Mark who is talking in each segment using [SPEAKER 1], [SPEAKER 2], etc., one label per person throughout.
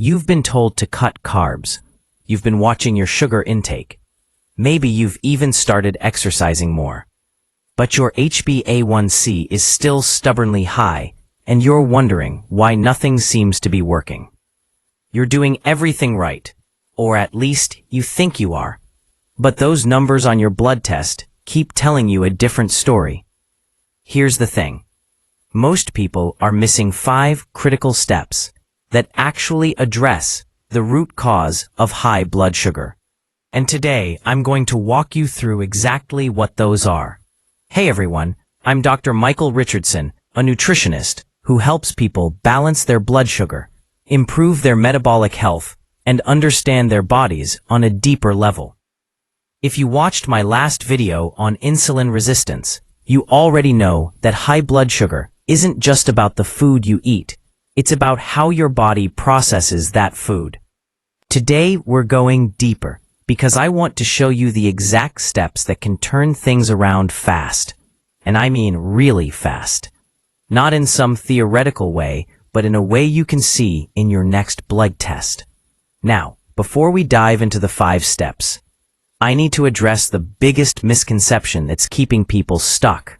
[SPEAKER 1] You've been told to cut carbs. You've been watching your sugar intake. Maybe you've even started exercising more. But your HbA1c is still stubbornly high, and you're wondering why nothing seems to be working. You're doing everything right, or at least you think you are. But those numbers on your blood test keep telling you a different story. Here's the thing. Most people are missing 5 critical steps that actually address the root cause of high blood sugar. And today, I'm going to walk you through exactly what those are. Hey everyone, I'm Dr. Michael Richardson, a nutritionist who helps people balance their blood sugar, improve their metabolic health, and understand their bodies on a deeper level. If you watched my last video on insulin resistance, you already know that high blood sugar isn't just about the food you eat, it's about how your body processes that food. Today we're going deeper, because I want to show you the exact steps that can turn things around fast. And I mean really fast. Not in some theoretical way, but in a way you can see in your next blood test. Now, before we dive into the 5 steps, I need to address the biggest misconception that's keeping people stuck.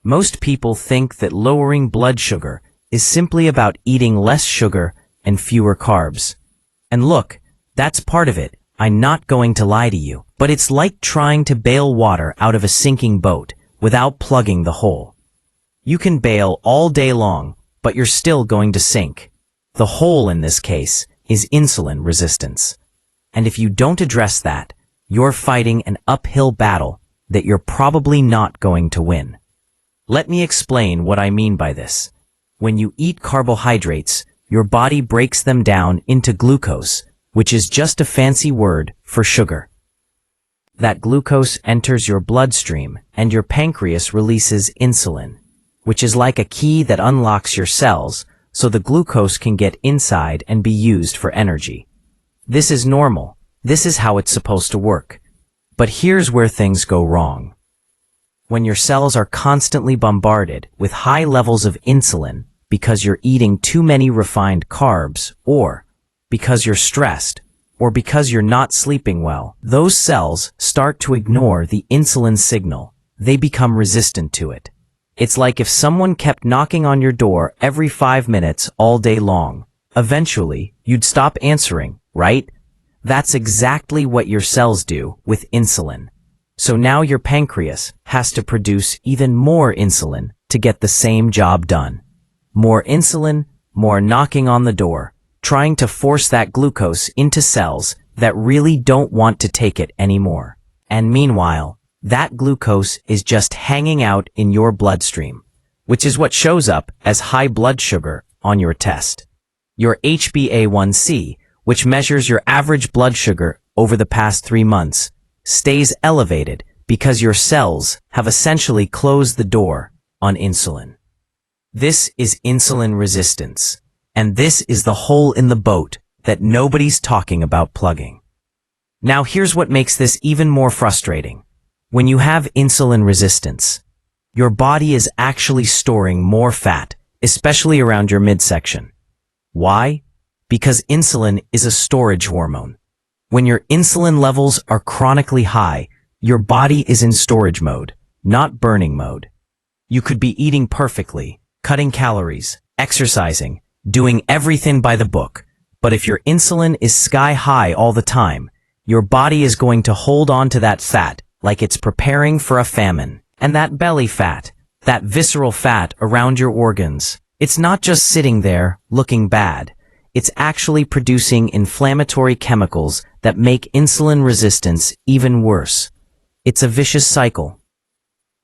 [SPEAKER 1] Most people think that lowering blood sugar is simply about eating less sugar and fewer carbs. And look, that's part of it. I'm not going to lie to you, but it's like trying to bail water out of a sinking boat without plugging the hole. You can bail all day long, but you're still going to sink. The hole in this case is insulin resistance. And if you don't address that, you're fighting an uphill battle that you're probably not going to win. Let me explain what I mean by this. When you eat carbohydrates, your body breaks them down into glucose, which is just a fancy word for sugar. That glucose enters your bloodstream and your pancreas releases insulin, which is like a key that unlocks your cells so the glucose can get inside and be used for energy. This is normal. This is how it's supposed to work. But here's where things go wrong. When your cells are constantly bombarded with high levels of insulin because you're eating too many refined carbs, or because you're stressed, or because you're not sleeping well, those cells start to ignore the insulin signal. They become resistant to it. It's like if someone kept knocking on your door every 5 minutes all day long. Eventually, you'd stop answering, right? That's exactly what your cells do with insulin. So now your pancreas has to produce even more insulin to get the same job done. More insulin, more knocking on the door, trying to force that glucose into cells that really don't want to take it anymore. And meanwhile, that glucose is just hanging out in your bloodstream, which is what shows up as high blood sugar on your test. Your HbA1c, which measures your average blood sugar over the past 3 months, stays elevated because your cells have essentially closed the door on insulin. This is insulin resistance. And this is the hole in the boat that nobody's talking about plugging. Now here's what makes this even more frustrating. When you have insulin resistance, your body is actually storing more fat, especially around your midsection. Why? Because insulin is a storage hormone. When your insulin levels are chronically high, your body is in storage mode, not burning mode. You could be eating perfectly, cutting calories, exercising, doing everything by the book, but if your insulin is sky high all the time, your body is going to hold on to that fat like it's preparing for a famine. And that belly fat, that visceral fat around your organs, it's not just sitting there looking bad. It's actually producing inflammatory chemicals that make insulin resistance even worse. It's a vicious cycle.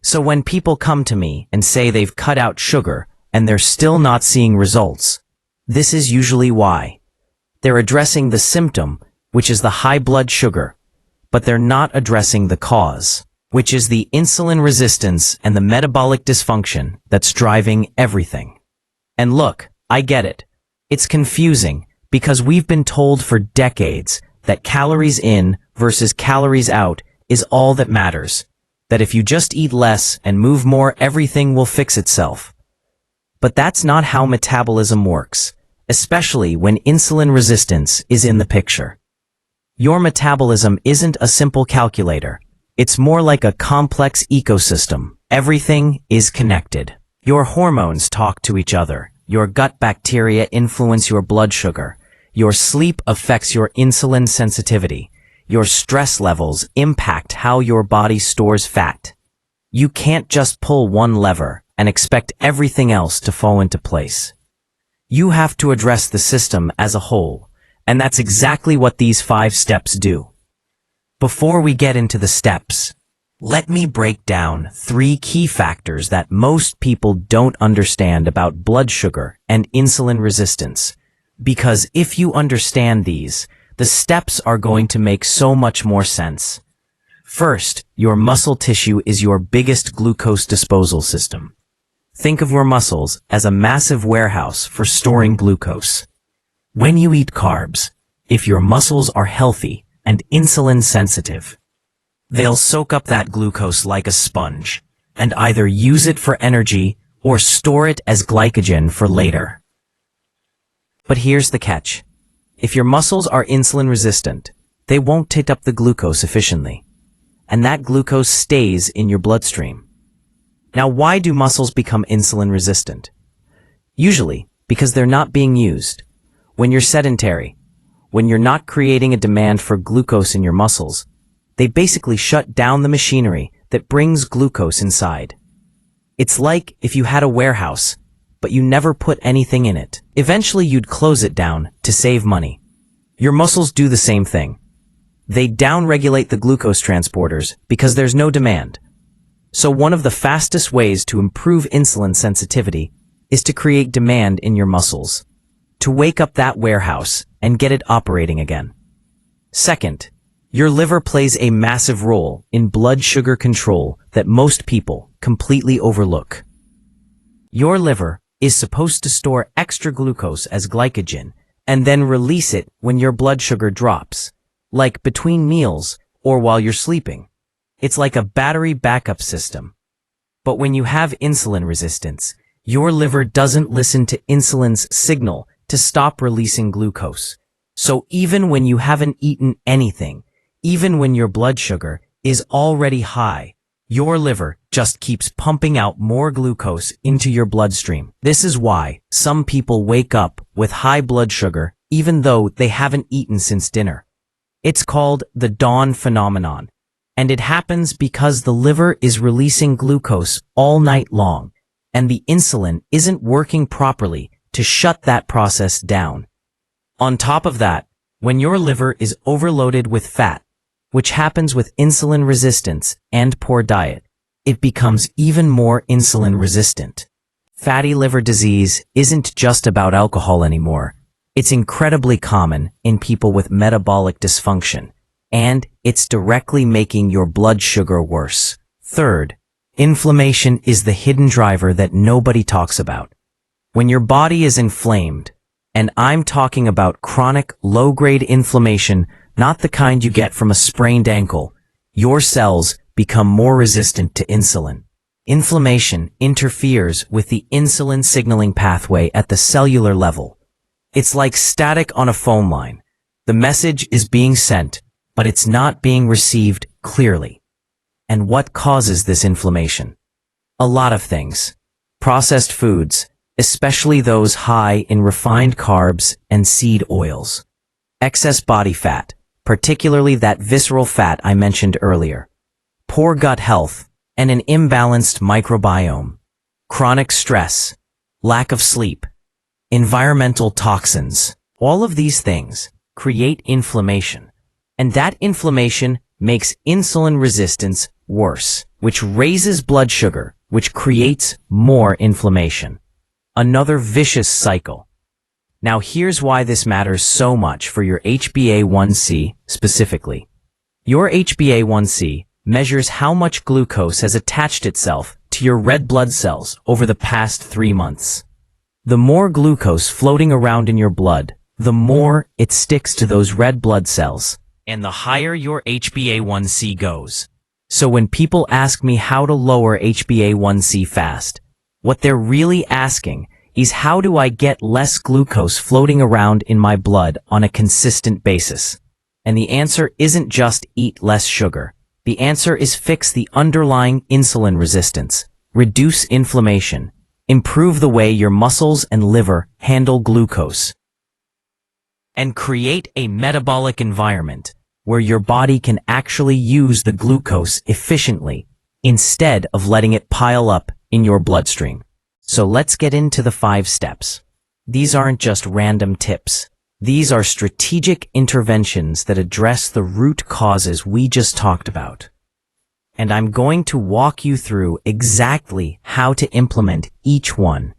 [SPEAKER 1] So when people come to me and say they've cut out sugar and they're still not seeing results, this is usually why. They're addressing the symptom, which is the high blood sugar, but they're not addressing the cause, which is the insulin resistance and the metabolic dysfunction that's driving everything. And look, I get it. It's confusing because we've been told for decades that calories in versus calories out is all that matters, that if you just eat less and move more, everything will fix itself. But that's not how metabolism works, especially when insulin resistance is in the picture. Your metabolism isn't a simple calculator. It's more like a complex ecosystem. Everything is connected. Your hormones talk to each other. Your gut bacteria influence your blood sugar. Your sleep affects your insulin sensitivity. Your stress levels impact how your body stores fat. You can't just pull one lever and expect everything else to fall into place. You have to address the system as a whole, and that's exactly what these 5 steps do. Before we get into the steps, let me break down 3 key factors that most people don't understand about blood sugar and insulin resistance. Because if you understand these, the steps are going to make so much more sense. First, your muscle tissue is your biggest glucose disposal system. Think of your muscles as a massive warehouse for storing glucose. When you eat carbs, if your muscles are healthy and insulin sensitive, they'll soak up that glucose like a sponge and either use it for energy or store it as glycogen for later. But here's the catch. If your muscles are insulin resistant, they won't take up the glucose efficiently, and that glucose stays in your bloodstream. Now, why do muscles become insulin resistant? Usually, because they're not being used. When you're sedentary, when you're not creating a demand for glucose in your muscles, they basically shut down the machinery that brings glucose inside. It's like if you had a warehouse, but you never put anything in it. Eventually you'd close it down to save money. Your muscles do the same thing. They downregulate the glucose transporters because there's no demand. So one of the fastest ways to improve insulin sensitivity is to create demand in your muscles, to wake up that warehouse and get it operating again. Second, your liver plays a massive role in blood sugar control that most people completely overlook. Your liver is supposed to store extra glucose as glycogen and then release it when your blood sugar drops, like between meals or while you're sleeping. It's like a battery backup system. But when you have insulin resistance, your liver doesn't listen to insulin's signal to stop releasing glucose. So even when you haven't eaten anything, even when your blood sugar is already high, your liver just keeps pumping out more glucose into your bloodstream. This is why some people wake up with high blood sugar even though they haven't eaten since dinner. It's called the dawn phenomenon, and it happens because the liver is releasing glucose all night long, and the insulin isn't working properly to shut that process down. On top of that, when your liver is overloaded with fat, which happens with insulin resistance and poor diet, it becomes even more insulin resistant. Fatty liver disease isn't just about alcohol anymore. It's incredibly common in people with metabolic dysfunction, and it's directly making your blood sugar worse. Third, inflammation is the hidden driver that nobody talks about. When your body is inflamed, and I'm talking about chronic, low-grade inflammation, not the kind you get from a sprained ankle, your cells become more resistant to insulin. Inflammation interferes with the insulin signaling pathway at the cellular level. It's like static on a phone line. The message is being sent, but it's not being received clearly. And what causes this inflammation? A lot of things. Processed foods, especially those high in refined carbs and seed oils. Excess body fat, particularly that visceral fat I mentioned earlier. Poor gut health, and an imbalanced microbiome. Chronic stress, lack of sleep, environmental toxins. All of these things create inflammation, and that inflammation makes insulin resistance worse, which raises blood sugar, which creates more inflammation. Another vicious cycle. Now here's why this matters so much for your HbA1c specifically. Your HbA1c measures how much glucose has attached itself to your red blood cells over the past 3 months. The more glucose floating around in your blood, the more it sticks to those red blood cells, and the higher your HbA1c goes. So when people ask me how to lower HbA1c fast, what they're really asking is how do I get less glucose floating around in my blood on a consistent basis? And the answer isn't just eat less sugar. The answer is fix the underlying insulin resistance, reduce inflammation, improve the way your muscles and liver handle glucose, and create a metabolic environment where your body can actually use the glucose efficiently instead of letting it pile up in your bloodstream. So let's get into the 5 steps. These aren't just random tips. These are strategic interventions that address the root causes we just talked about. And I'm going to walk you through exactly how to implement each one,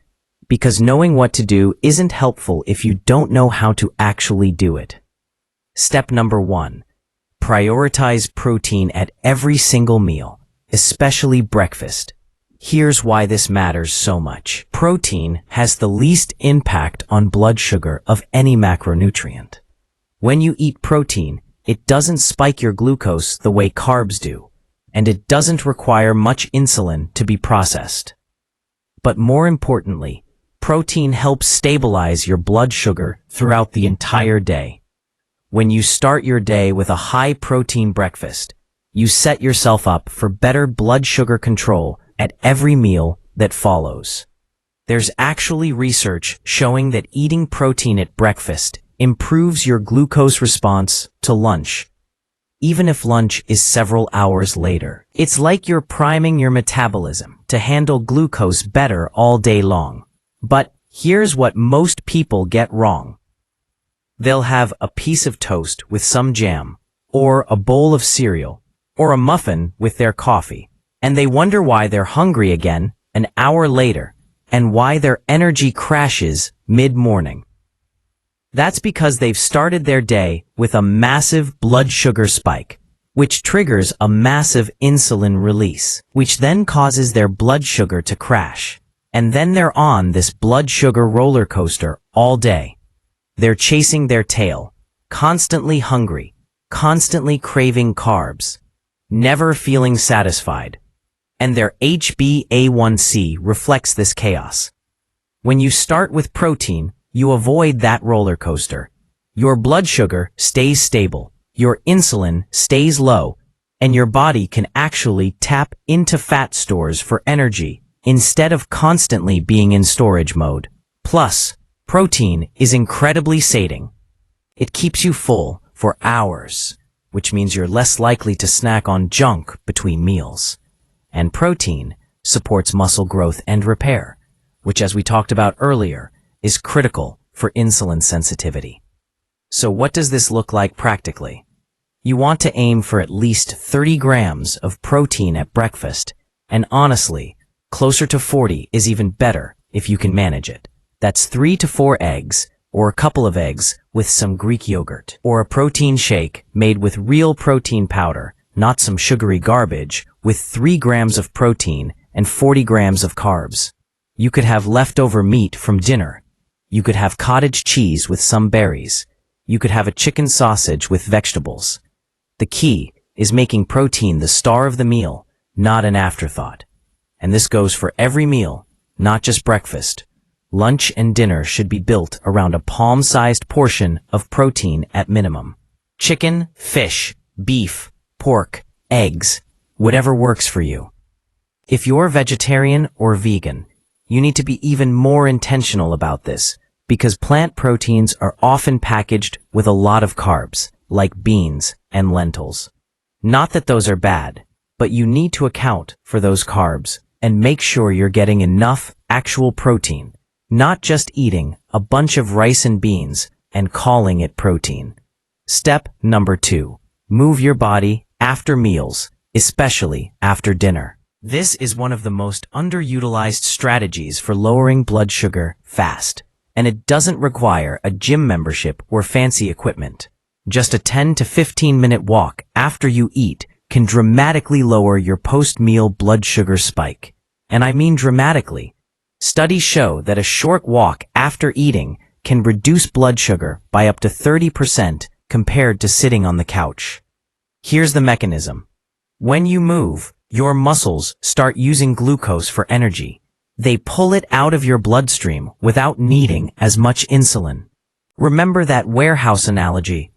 [SPEAKER 1] because knowing what to do isn't helpful if you don't know how to actually do it. Step number 1. Prioritize protein at every single meal, especially breakfast. Here's why this matters so much. Protein has the least impact on blood sugar of any macronutrient. When you eat protein, it doesn't spike your glucose the way carbs do, and it doesn't require much insulin to be processed. But more importantly, protein helps stabilize your blood sugar throughout the entire day. When you start your day with a high-protein breakfast, you set yourself up for better blood sugar control at every meal that follows. There's actually research showing that eating protein at breakfast improves your glucose response to lunch, even if lunch is several hours later. It's like you're priming your metabolism to handle glucose better all day long. But here's what most people get wrong. They'll have a piece of toast with some jam, or a bowl of cereal, or a muffin with their coffee, and they wonder why they're hungry again an hour later, and why their energy crashes mid-morning. That's because they've started their day with a massive blood sugar spike, which triggers a massive insulin release, which then causes their blood sugar to crash. And then they're on this blood sugar roller coaster all day. They're chasing their tail, constantly hungry, constantly craving carbs, never feeling satisfied. And their HbA1c reflects this chaos. When you start with protein, you avoid that roller coaster. Your blood sugar stays stable, your insulin stays low, and your body can actually tap into fat stores for energy instead of constantly being in storage mode. Plus, protein is incredibly sating. It keeps you full for hours, which means you're less likely to snack on junk between meals. And protein supports muscle growth and repair, which, as we talked about earlier, is critical for insulin sensitivity. So what does this look like practically? You want to aim for at least 30 grams of protein at breakfast, and honestly, closer to 40 is even better if you can manage it. That's 3 to 4 eggs, or a couple of eggs with some Greek yogurt, or a protein shake made with real protein powder, not some sugary garbage, with 3 grams of protein and 40 grams of carbs. You could have leftover meat from dinner. You could have cottage cheese with some berries. You could have a chicken sausage with vegetables. The key is making protein the star of the meal, not an afterthought. And this goes for every meal, not just breakfast. Lunch and dinner should be built around a palm-sized portion of protein at minimum. Chicken, fish, beef, pork, eggs, whatever works for you. If you're vegetarian or vegan, you need to be even more intentional about this, because plant proteins are often packaged with a lot of carbs, like beans and lentils. Not that those are bad, but you need to account for those carbs and make sure you're getting enough actual protein, not just eating a bunch of rice and beans and calling it protein. Step number 2. Move your body after meals, especially after dinner. This is one of the most underutilized strategies for lowering blood sugar fast, and it doesn't require a gym membership or fancy equipment. Just a 10 to 15 minute walk after you eat can dramatically lower your post-meal blood sugar spike. And I mean dramatically. Studies show that a short walk after eating can reduce blood sugar by up to 30% compared to sitting on the couch. Here's the mechanism. When you move, your muscles start using glucose for energy, They pull it out of your bloodstream without needing as much insulin. Remember that warehouse analogy.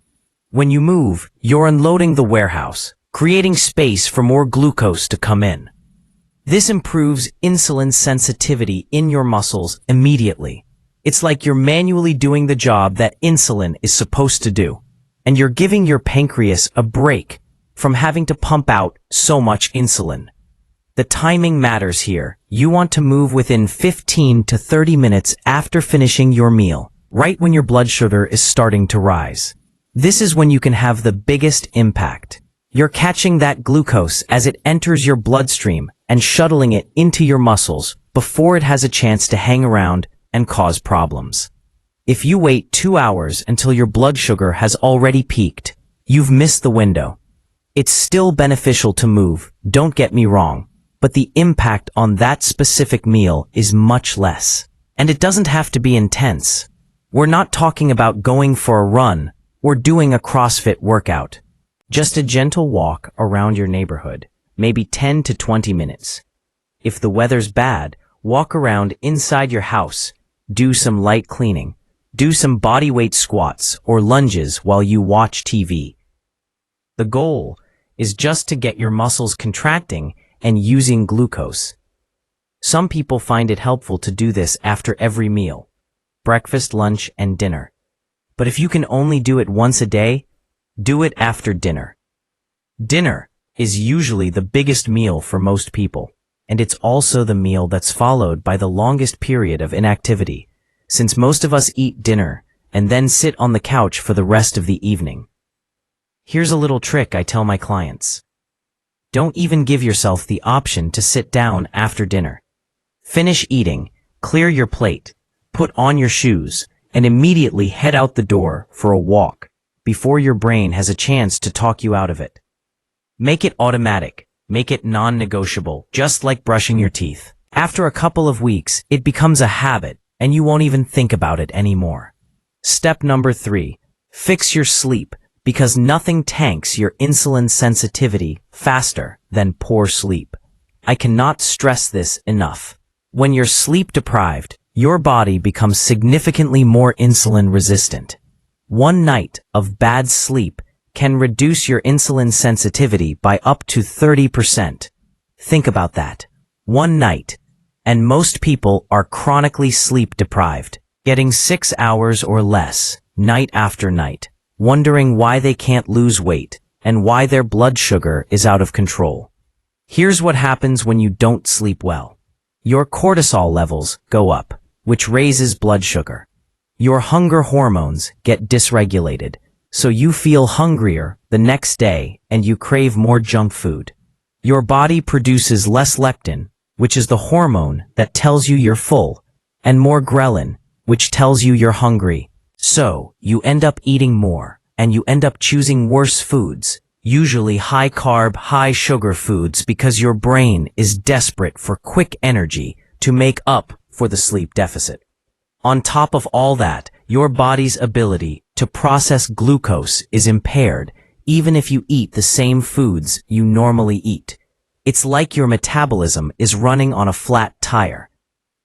[SPEAKER 1] When you move, you're unloading the warehouse, creating space for more glucose to come in. This improves insulin sensitivity in your muscles immediately. It's like you're manually doing the job that insulin is supposed to do, and you're giving your pancreas a break from having to pump out so much insulin. The timing matters here. You want to move within 15 to 30 minutes after finishing your meal, right when your blood sugar is starting to rise. This is when you can have the biggest impact. You're catching that glucose as it enters your bloodstream and shuttling it into your muscles before it has a chance to hang around and cause problems. If you wait 2 hours until your blood sugar has already peaked, you've missed the window. It's still beneficial to move, don't get me wrong, but the impact on that specific meal is much less. And it doesn't have to be intense. We're not talking about going for a run or doing a CrossFit workout. Just a gentle walk around your neighborhood, maybe 10 to 20 minutes. If the weather's bad, walk around inside your house, do some light cleaning, do some bodyweight squats or lunges while you watch TV. The goal is just to get your muscles contracting and using glucose. Some people find it helpful to do this after every meal, breakfast, lunch, and dinner. But if you can only do it once a day, do it after dinner. Dinner is usually the biggest meal for most people, and it's also the meal that's followed by the longest period of inactivity, since most of us eat dinner and then sit on the couch for the rest of the evening. Here's a little trick I tell my clients. Don't even give yourself the option to sit down after dinner. Finish eating, clear your plate, put on your shoes, and immediately head out the door for a walk before your brain has a chance to talk you out of it. Make it automatic, make it non-negotiable, just like brushing your teeth. After a couple of weeks, it becomes a habit, and you won't even think about it anymore. Step number 3, fix your sleep, because nothing tanks your insulin sensitivity faster than poor sleep. I cannot stress this enough. When you're sleep deprived, your body becomes significantly more insulin resistant. One night of bad sleep can reduce your insulin sensitivity by up to 30%. Think about that. One night. And most people are chronically sleep deprived, getting 6 hours or less, night after night, wondering why they can't lose weight and why their blood sugar is out of control. Here's what happens when you don't sleep well. Your cortisol levels go up, which raises blood sugar. Your hunger hormones get dysregulated, so you feel hungrier the next day and you crave more junk food. Your body produces less leptin, which is the hormone that tells you you're full, and more ghrelin, which tells you you're hungry. So, you end up eating more, and you end up choosing worse foods, usually high-carb, high-sugar foods, because your brain is desperate for quick energy to make up for the sleep deficit. On top of all that, your body's ability to process glucose is impaired, even if you eat the same foods you normally eat. It's like your metabolism is running on a flat tire.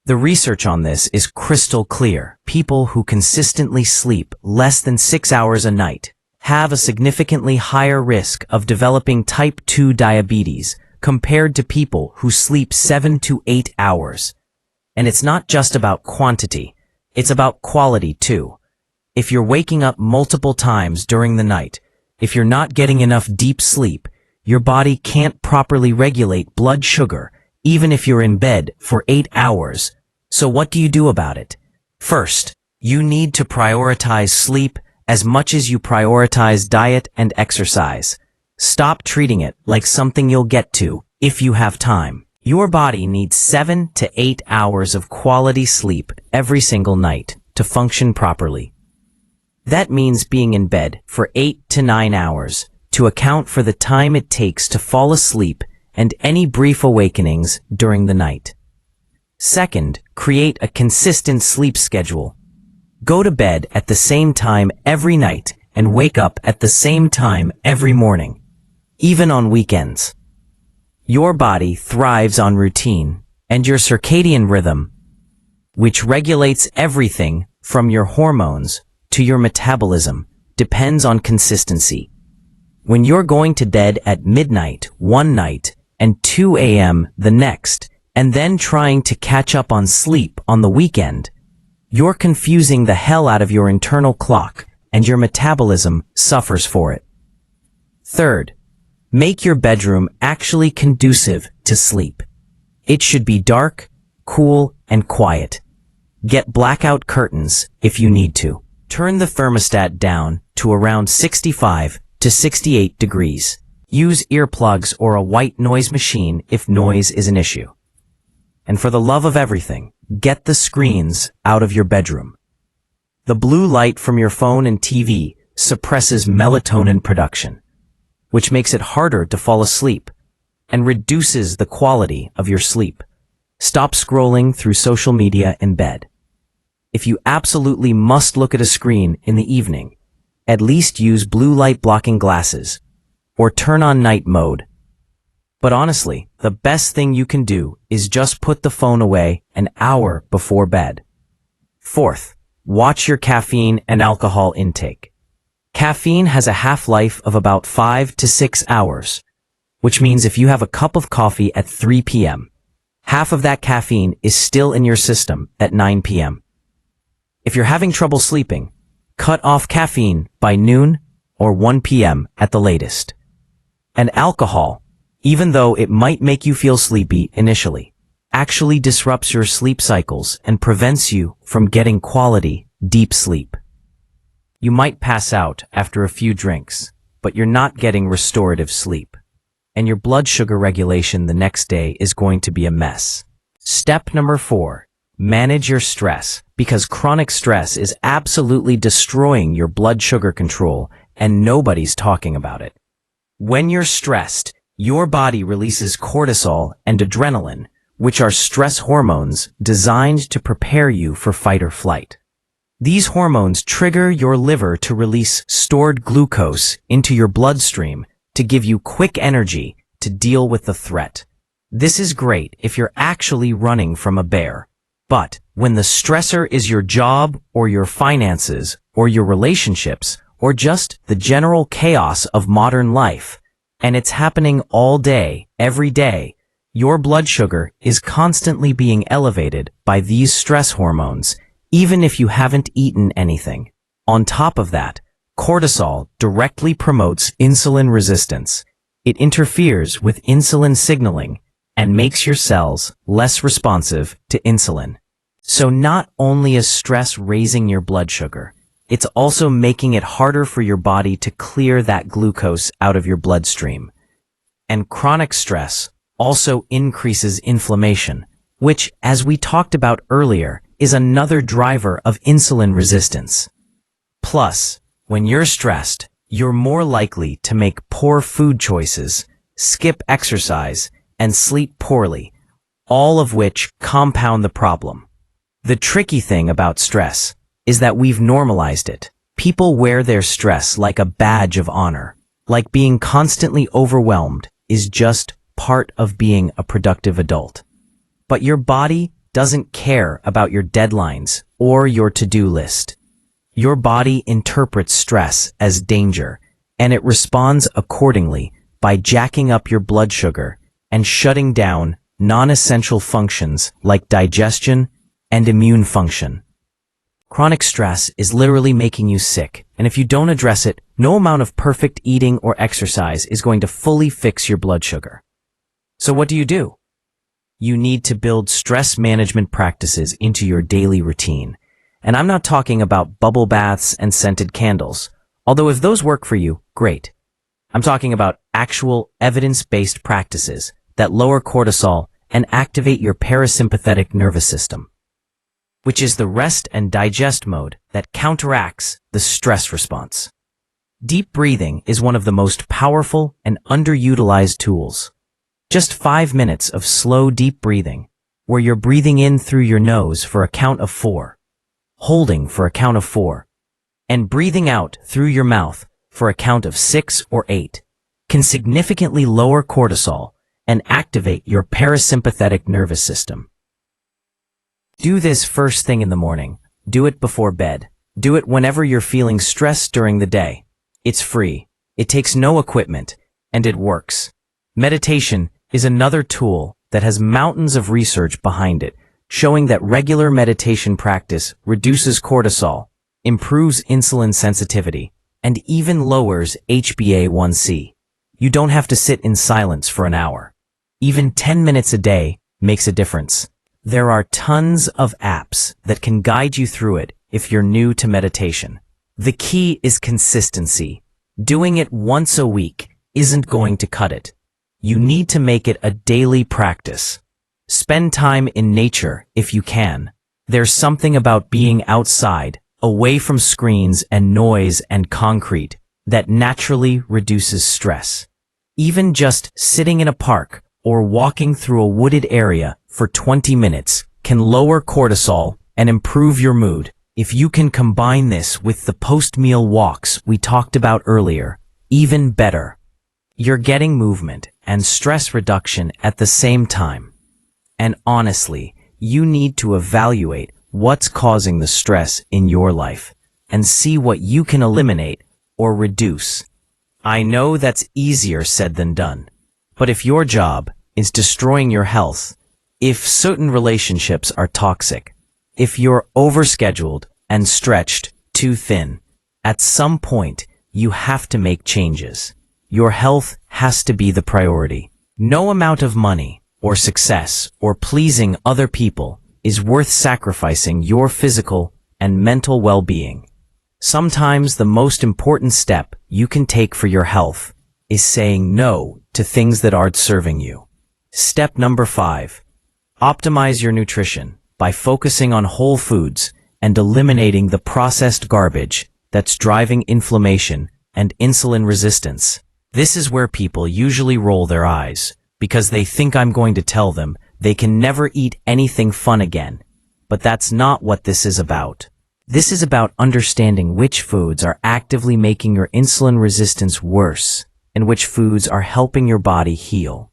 [SPEAKER 1] The research on this is crystal clear. People who consistently sleep less than 6 hours a night have a significantly higher risk of developing type 2 diabetes compared to people who sleep 7 to 8 hours. And it's not just about quantity, it's about quality too. If you're waking up multiple times during the night, if you're not getting enough deep sleep, your body can't properly regulate blood sugar, even if you're in bed for 8 hours. So what do you do about it? First, you need to prioritize sleep as much as you prioritize diet and exercise. Stop treating it like something you'll get to if you have time. Your body needs 7 to 8 hours of quality sleep every single night to function properly. That means being in bed for 8 to 9 hours to account for the time it takes to fall asleep and any brief awakenings during the night. Second, create a consistent sleep schedule. Go to bed at the same time every night and wake up at the same time every morning, even on weekends. Your body thrives on routine, And your circadian rhythm, which regulates everything from your hormones to your metabolism, depends on consistency. When you're going to bed at midnight one night and 2 a.m. the next, and then trying to catch up on sleep on the weekend, you're confusing the hell out of your internal clock, and your metabolism suffers for it. Third, make your bedroom actually conducive to sleep. It should be dark, cool, and quiet. Get blackout curtains if you need to. Turn the thermostat down to around 65 to 68 degrees. Use earplugs or a white noise machine if noise is an issue. And for the love of everything, get the screens out of your bedroom. The blue light from your phone and TV suppresses melatonin production, which makes it harder to fall asleep and reduces the quality of your sleep. Stop scrolling through social media in bed. If you absolutely must look at a screen in the evening, at least use blue light blocking glasses or turn on night mode. But honestly, the best thing you can do is just put the phone away an hour before bed. Fourth, watch your caffeine and alcohol intake. Caffeine has a half-life of about 5 to 6 hours, which means if you have a cup of coffee at 3 p.m., half of that caffeine is still in your system at 9 p.m. If you're having trouble sleeping, cut off caffeine by noon or 1 p.m. at the latest. And alcohol, even though it might make you feel sleepy initially, actually disrupts your sleep cycles and prevents you from getting quality, deep sleep. You might pass out after a few drinks, but you're not getting restorative sleep. And your blood sugar regulation the next day is going to be a mess. Step number 4. Manage your stress, because chronic stress is absolutely destroying your blood sugar control, and nobody's talking about it. When you're stressed, your body releases cortisol and adrenaline, which are stress hormones designed to prepare you for fight or flight. These hormones trigger your liver to release stored glucose into your bloodstream to give you quick energy to deal with the threat. This is great if you're actually running from a bear. But when the stressor is your job or your finances or your relationships or just the general chaos of modern life, and it's happening all day, every day, your blood sugar is constantly being elevated by these stress hormones, even if you haven't eaten anything. On top of that, cortisol directly promotes insulin resistance. It interferes with insulin signaling and makes your cells less responsive to insulin. So not only is stress raising your blood sugar, it's also making it harder for your body to clear that glucose out of your bloodstream. And chronic stress also increases inflammation, which, as we talked about earlier, is another driver of insulin resistance. Plus, when you're stressed, you're more likely to make poor food choices, skip exercise, and sleep poorly, all of which compound the problem. The tricky thing about stress is that we've normalized it. People wear their stress like a badge of honor, like being constantly overwhelmed is just part of being a productive adult. But your body doesn't care about your deadlines or your to-do list. Your body interprets stress as danger, and it responds accordingly by jacking up your blood sugar and shutting down non-essential functions like digestion and immune function. Chronic stress is literally making you sick, and if you don't address it, no amount of perfect eating or exercise is going to fully fix your blood sugar. So what do? You need to build stress management practices into your daily routine. And I'm not talking about bubble baths and scented candles, although if those work for you, great. I'm talking about actual evidence-based practices that lower cortisol and activate your parasympathetic nervous system, which is the rest and digest mode that counteracts the stress response. Deep breathing is one of the most powerful and underutilized tools. Just 5 minutes of slow, deep breathing, where you're breathing in through your nose for a count of 4, holding for a count of 4, and breathing out through your mouth for a count of 6 or 8, can significantly lower cortisol and activate your parasympathetic nervous system. Do this first thing in the morning. Do it before bed. Do it whenever you're feeling stressed during the day. It's free. It takes no equipment, and it works. Meditation is another tool that has mountains of research behind it, showing that regular meditation practice reduces cortisol, improves insulin sensitivity, and even lowers HbA1c. You don't have to sit in silence for an hour. Even 10 minutes a day makes a difference. There are tons of apps that can guide you through it if you're new to meditation. The key is consistency. Doing it once a week isn't going to cut it. You need to make it a daily practice. Spend time in nature if you can. There's something about being outside, away from screens and noise and concrete, that naturally reduces stress. Even just sitting in a park or walking through a wooded area for 20 minutes can lower cortisol and improve your mood. If you can combine this with the post-meal walks we talked about earlier, even better. You're getting movement and stress reduction at the same time. And honestly, you need to evaluate what's causing the stress in your life and see what you can eliminate or reduce. I know that's easier said than done, but if your job is destroying your health, if certain relationships are toxic, if you're overscheduled and stretched too thin, at some point you have to make changes. Your health has to be the priority. No amount of money or success or pleasing other people is worth sacrificing your physical and mental well-being. Sometimes the most important step you can take for your health is saying no to things that aren't serving you. Step number 5. Optimize your nutrition by focusing on whole foods and eliminating the processed garbage that's driving inflammation and insulin resistance. This is where people usually roll their eyes because they think I'm going to tell them they can never eat anything fun again. But that's not what this is about. This is about understanding which foods are actively making your insulin resistance worse and which foods are helping your body heal.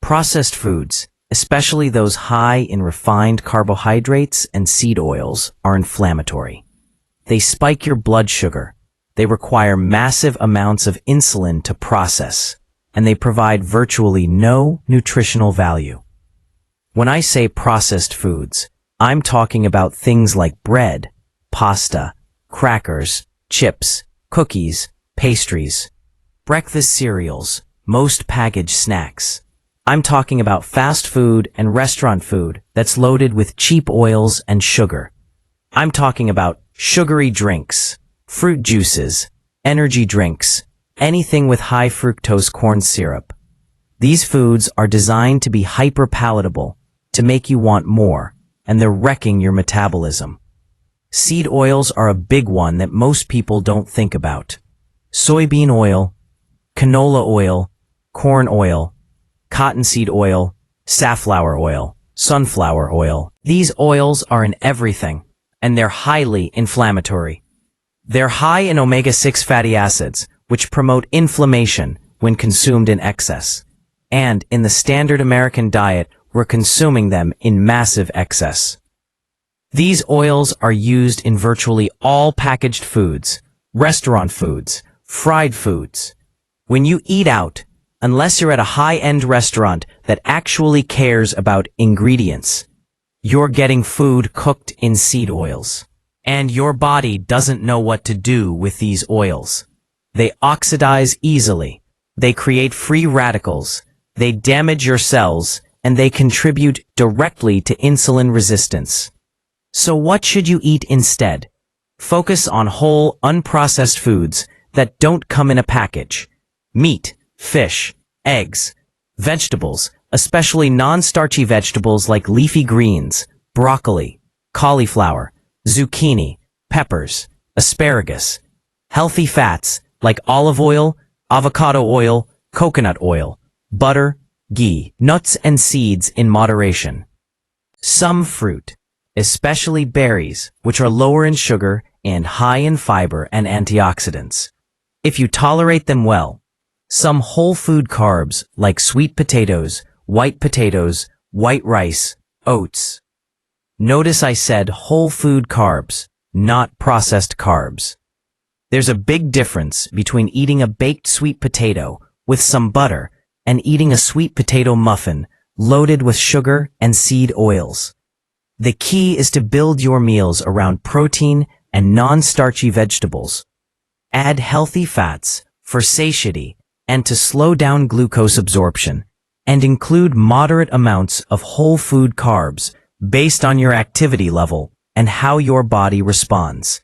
[SPEAKER 1] Processed foods, especially those high in refined carbohydrates and seed oils, are inflammatory. They spike your blood sugar. They require massive amounts of insulin to process, and they provide virtually no nutritional value. When I say processed foods, I'm talking about things like bread, pasta, crackers, chips, cookies, pastries, breakfast cereals, most packaged snacks. I'm talking about fast food and restaurant food that's loaded with cheap oils and sugar. I'm talking about sugary drinks, fruit juices, energy drinks, anything with high fructose corn syrup. These foods are designed to be hyper-palatable, to make you want more, and they're wrecking your metabolism. Seed oils are a big one that most people don't think about. Soybean oil, canola oil, corn oil, cottonseed oil, safflower oil, sunflower oil. These oils are in everything, and they're highly inflammatory. They're high in omega-6 fatty acids, which promote inflammation when consumed in excess. And in the standard American diet, we're consuming them in massive excess. These oils are used in virtually all packaged foods, restaurant foods, fried foods. When you eat out, unless you're at a high-end restaurant that actually cares about ingredients, you're getting food cooked in seed oils. And your body doesn't know what to do with these oils. They oxidize easily. They create free radicals. They damage your cells, and they contribute directly to insulin resistance. So what should you eat instead? Focus on whole, unprocessed foods that don't come in a package. Meat, fish, eggs, vegetables, especially non-starchy vegetables like leafy greens, broccoli, cauliflower, zucchini, peppers, asparagus. Healthy fats like olive oil, avocado oil, coconut oil, butter, ghee, nuts and seeds in moderation. Some fruit, especially berries, which are lower in sugar and high in fiber and antioxidants. If you tolerate them well, Some whole food carbs like sweet potatoes, white rice, oats. Notice I said whole food carbs, not processed carbs. There's a big difference between eating a baked sweet potato with some butter and eating a sweet potato muffin loaded with sugar and seed oils. The key is to build your meals around protein and non-starchy vegetables. Add healthy fats for satiety and to slow down glucose absorption, and include moderate amounts of whole food carbs based on your activity level and how your body responds.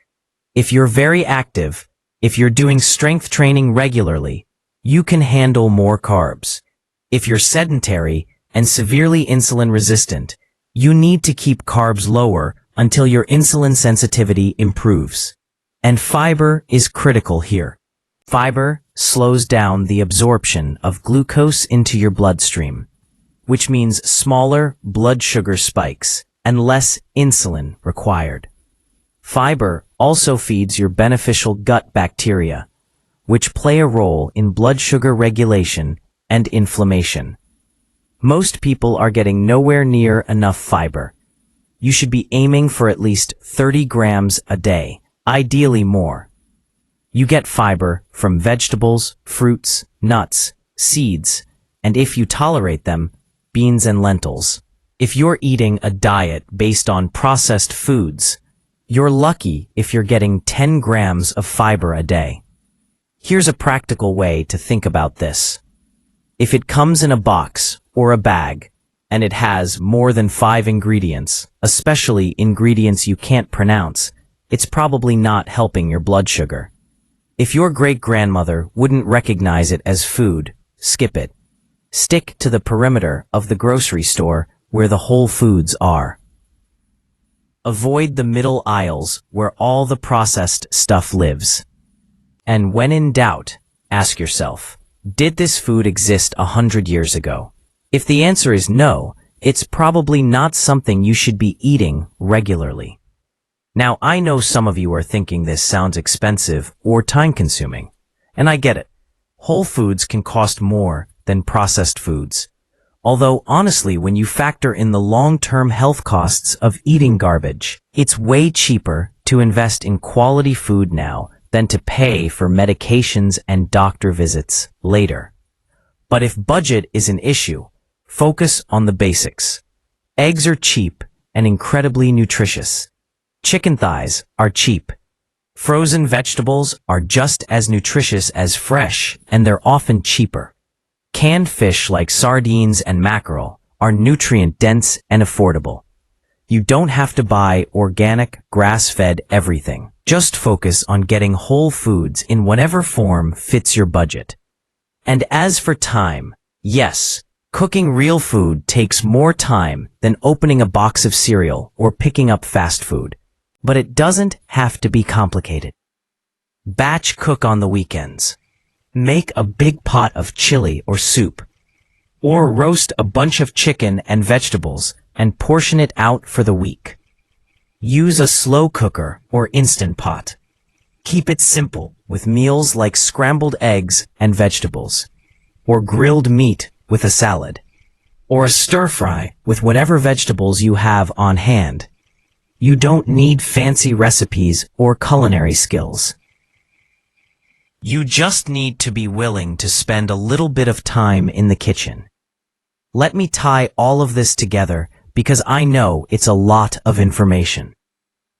[SPEAKER 1] If you're very active, if you're doing strength training regularly, you can handle more carbs. If you're sedentary and severely insulin resistant, you need to keep carbs lower until your insulin sensitivity improves. And fiber is critical here. Fiber slows down the absorption of glucose into your bloodstream, which means smaller blood sugar spikes and less insulin required. Fiber also feeds your beneficial gut bacteria, which play a role in blood sugar regulation and inflammation. Most people are getting nowhere near enough fiber. You should be aiming for at least 30 grams a day, ideally more. You get fiber from vegetables, fruits, nuts, seeds, and if you tolerate them, beans and lentils. If you're eating a diet based on processed foods, you're lucky if you're getting 10 grams of fiber a day. Here's a practical way to think about this. If it comes in a box or a bag, and it has more than 5 ingredients, especially ingredients you can't pronounce, it's probably not helping your blood sugar. If your great-grandmother wouldn't recognize it as food, skip it. Stick to the perimeter of the grocery store where the whole foods are. Avoid the middle aisles where all the processed stuff lives. And when in doubt, ask yourself, did this food exist 100 years ago? If the answer is no, it's probably not something you should be eating regularly. Now, I know some of you are thinking this sounds expensive or time-consuming, and I get it. Whole foods can cost more than processed foods. Although, honestly, when you factor in the long-term health costs of eating garbage, it's way cheaper to invest in quality food now than to pay for medications and doctor visits later. But if budget is an issue, focus on the basics. Eggs are cheap and incredibly nutritious. Chicken thighs are cheap. Frozen vegetables are just as nutritious as fresh, and they're often cheaper. Canned fish like sardines and mackerel are nutrient-dense and affordable. You don't have to buy organic, grass-fed everything. Just focus on getting whole foods in whatever form fits your budget. And as for time, yes, cooking real food takes more time than opening a box of cereal or picking up fast food. But it doesn't have to be complicated. Batch cook on the weekends. Make a big pot of chili or soup. Or roast a bunch of chicken and vegetables and portion it out for the week. Use a slow cooker or instant pot. Keep it simple with meals like scrambled eggs and vegetables. Or grilled meat with a salad. Or a stir-fry with whatever vegetables you have on hand. You don't need fancy recipes or culinary skills. You just need to be willing to spend a little bit of time in the kitchen. Let me tie all of this together because I know it's a lot of information.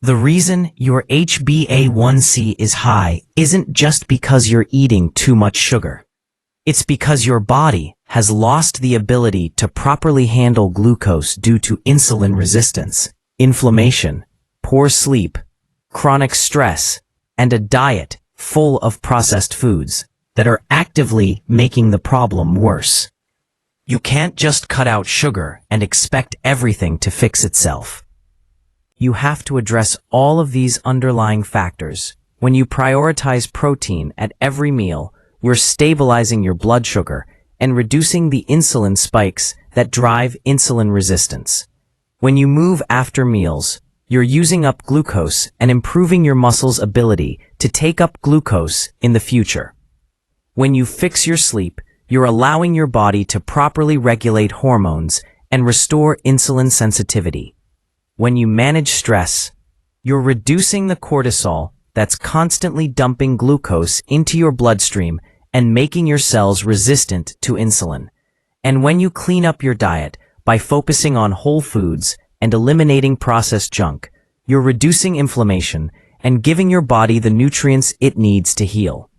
[SPEAKER 1] The reason your HbA1c is high isn't just because you're eating too much sugar. It's because your body has lost the ability to properly handle glucose due to insulin resistance, inflammation, poor sleep, chronic stress, and a diet full of processed foods that are actively making the problem worse. You can't just cut out sugar and expect everything to fix itself. You have to address all of these underlying factors. When you prioritize protein at every meal, you're stabilizing your blood sugar and reducing the insulin spikes that drive insulin resistance. When you move after meals, you're using up glucose and improving your muscles' ability to take up glucose in the future. When you fix your sleep, you're allowing your body to properly regulate hormones and restore insulin sensitivity. When you manage stress, you're reducing the cortisol that's constantly dumping glucose into your bloodstream and making your cells resistant to insulin. And when you clean up your diet by focusing on whole foods and eliminating processed junk, you're reducing inflammation and giving your body the nutrients it needs to heal.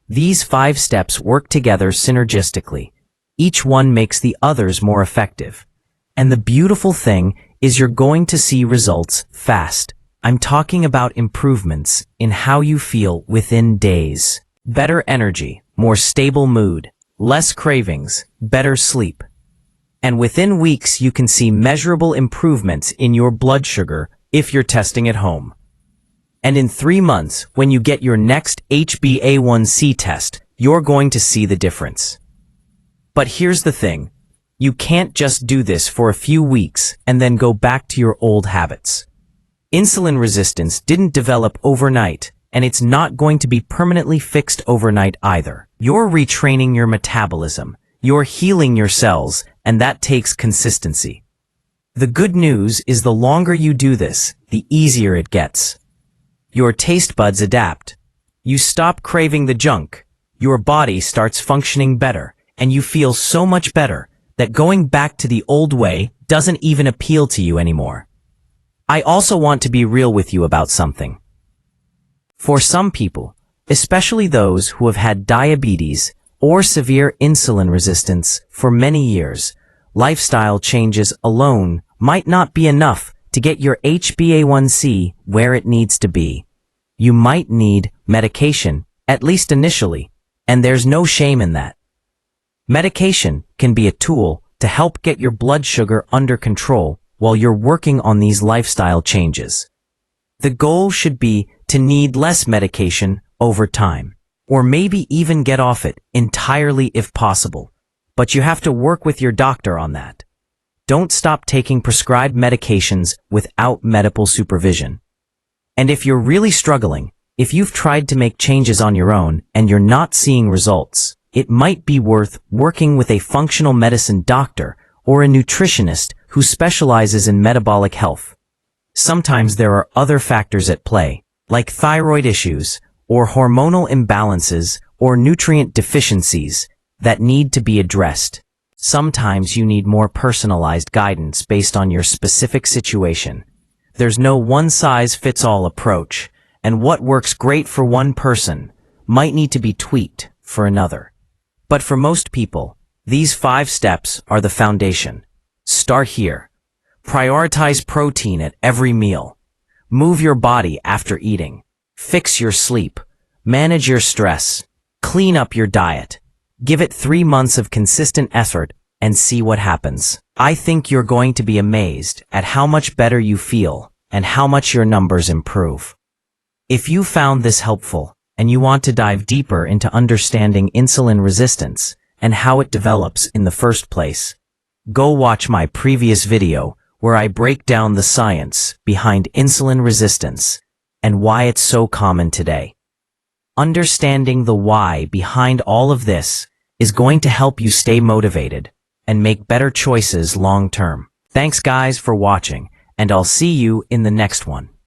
[SPEAKER 1] These 5 steps work together synergistically. Each one makes the others more effective. And the beautiful thing is you're going to see results fast. I'm talking about improvements in how you feel within days. Better energy, more stable mood, less cravings, better sleep. And within weeks you can see measurable improvements in your blood sugar if you're testing at home. And in 3 months, when you get your next HbA1c test, you're going to see the difference. But here's the thing. You can't just do this for a few weeks and then go back to your old habits. Insulin resistance didn't develop overnight, and it's not going to be permanently fixed overnight either. You're retraining your metabolism, you're healing your cells, and that takes consistency. The good news is the longer you do this, the easier it gets. Your taste buds adapt. You stop craving the junk, your body starts functioning better, and you feel so much better that going back to the old way doesn't even appeal to you anymore. I also want to be real with you about something. For some people, especially those who have had diabetes or severe insulin resistance for many years, lifestyle changes alone might not be enough to get your HbA1c where it needs to be. You might need medication, at least initially, and there's no shame in that. Medication can be a tool to help get your blood sugar under control while you're working on these lifestyle changes. The goal should be to need less medication over time, or maybe even get off it entirely if possible. But you have to work with your doctor on that. Don't stop taking prescribed medications without medical supervision. And if you're really struggling, if you've tried to make changes on your own and you're not seeing results, it might be worth working with a functional medicine doctor or a nutritionist who specializes in metabolic health. Sometimes there are other factors at play, like thyroid issues, or hormonal imbalances, or nutrient deficiencies that need to be addressed. Sometimes you need more personalized guidance based on your specific situation. There's no one-size-fits-all approach, and what works great for one person might need to be tweaked for another. But for most people, these 5 steps are the foundation. Start here. Prioritize protein at every meal. Move your body after eating. Fix your sleep. Manage your stress. Clean up your diet. Give it 3 months of consistent effort and see what happens. I think you're going to be amazed at how much better you feel and how much your numbers improve. If you found this helpful and you want to dive deeper into understanding insulin resistance and how it develops in the first place, go watch my previous video where I break down the science behind insulin resistance and why it's so common today. Understanding the why behind all of this is going to help you stay motivated and make better choices long term. Thanks guys for watching, and I'll see you in the next one.